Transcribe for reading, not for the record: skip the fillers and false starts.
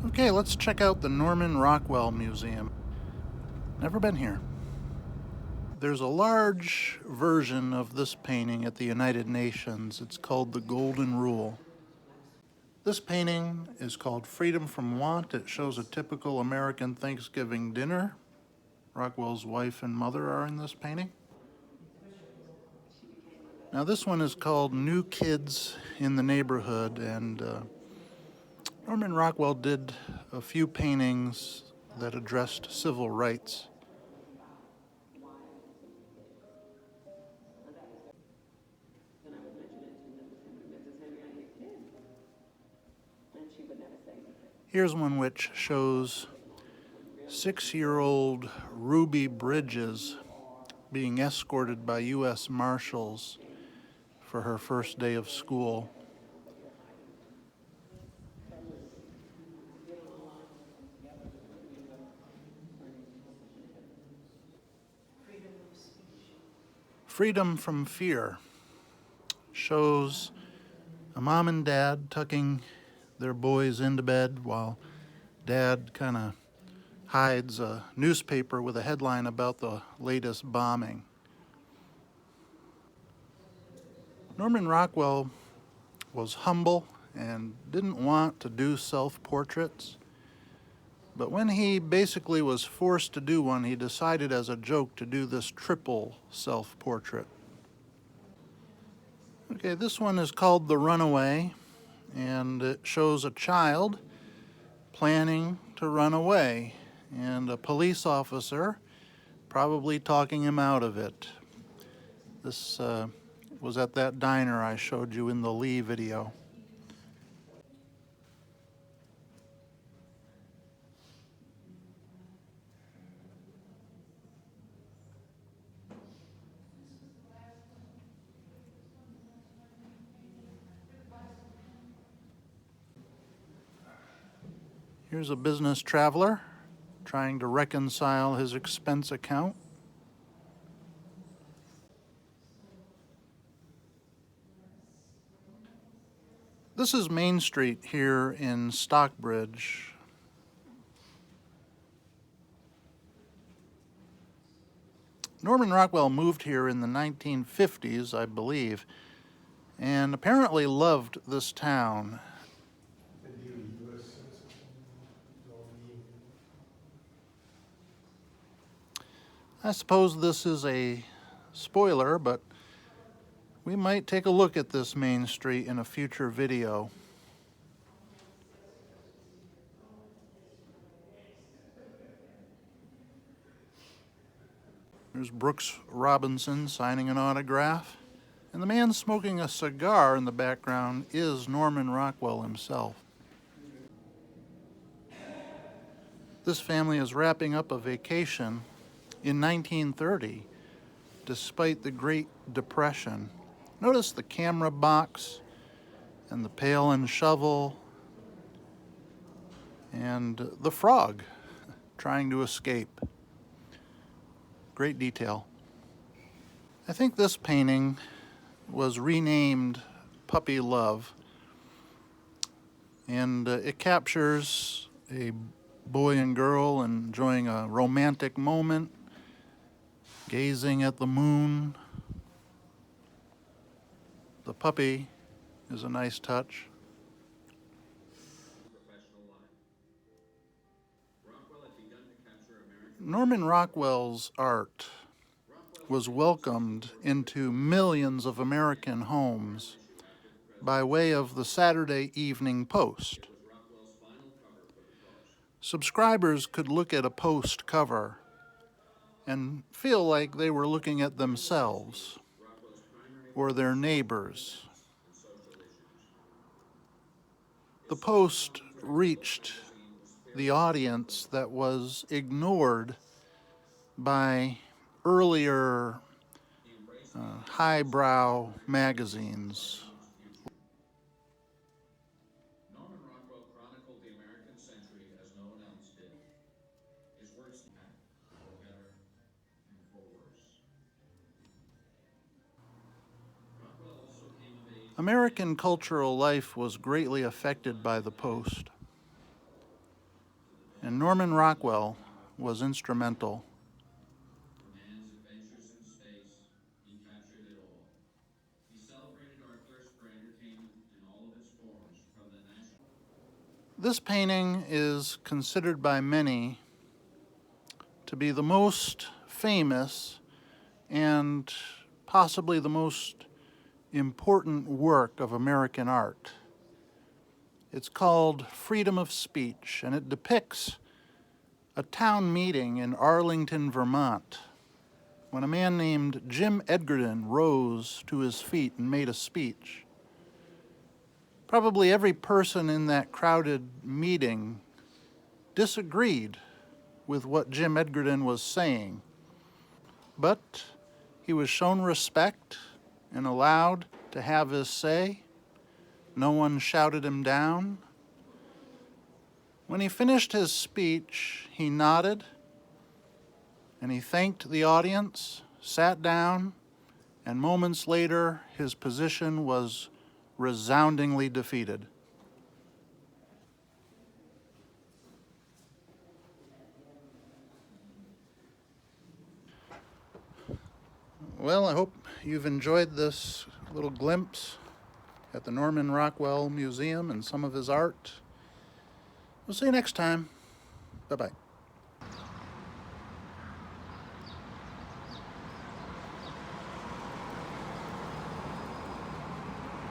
Okay, let's check out the Norman Rockwell Museum. Never been here. There's a large version of this painting at the United Nations. It's called the Golden Rule. This painting is called Freedom from Want. It shows a typical American Thanksgiving dinner. Rockwell's wife and mother are in this painting. Now this one is called New Kids in the Neighborhood, and Norman Rockwell did a few paintings that addressed civil rights. Here's one which shows 6-year-old Ruby Bridges being escorted by U.S. Marshals for her first day of school. Freedom from Fear shows a mom and dad tucking their boys into bed while dad kind of hides a newspaper with a headline about the latest bombing. Norman Rockwell was humble and didn't want to do self-portraits, but when he basically was forced to do one, he decided as a joke to do this triple self-portrait. Okay, this one is called The Runaway, and it shows a child planning to run away and a police officer probably talking him out of it. This was at that diner I showed you in the Lee video. Here's a business traveler trying to reconcile his expense account. This is Main Street here in Stockbridge. Norman Rockwell moved here in the 1950s, I believe, and apparently loved this town. I suppose this is a spoiler, but we might take a look at this main street in a future video. There's Brooks Robinson signing an autograph, and the man smoking a cigar in the background is Norman Rockwell himself. This family is wrapping up a vacation in 1930, despite the Great Depression. Notice the camera box and the pail and shovel and the frog trying to escape. Great detail. I think this painting was renamed Puppy Love, and it captures a boy and girl enjoying a romantic moment, gazing at the moon. The puppy is a nice touch. Norman Rockwell's art was welcomed into millions of American homes by way of the Saturday Evening Post. Subscribers could look at a Post cover and feel like they were looking at themselves or their neighbors. The Post reached the audience that was ignored by earlier highbrow magazines. Norman Rockwell chronicled the American century as no one else did. His works for better and for worse. Rockwell also came of age. American cultural life was greatly affected by the Post. And Norman Rockwell was instrumental. For man's adventures in space, he captured it all. He celebrated our thirst for entertainment in all of its forms, from the national. This painting is considered by many to be the most famous and possibly the most important work of American art. It's called Freedom of Speech, and it depicts a town meeting in Arlington, Vermont, when a man named Jim Edgerton rose to his feet and made a speech. Probably every person in that crowded meeting disagreed with what Jim Edgerton was saying, but he was shown respect and allowed to have his say. No one shouted him down. When he finished his speech, he nodded and he thanked the audience, sat down, and moments later, his position was resoundingly defeated. Well, I hope you've enjoyed this little glimpse at the Norman Rockwell Museum and some of his art. We'll see you next time. Bye-bye.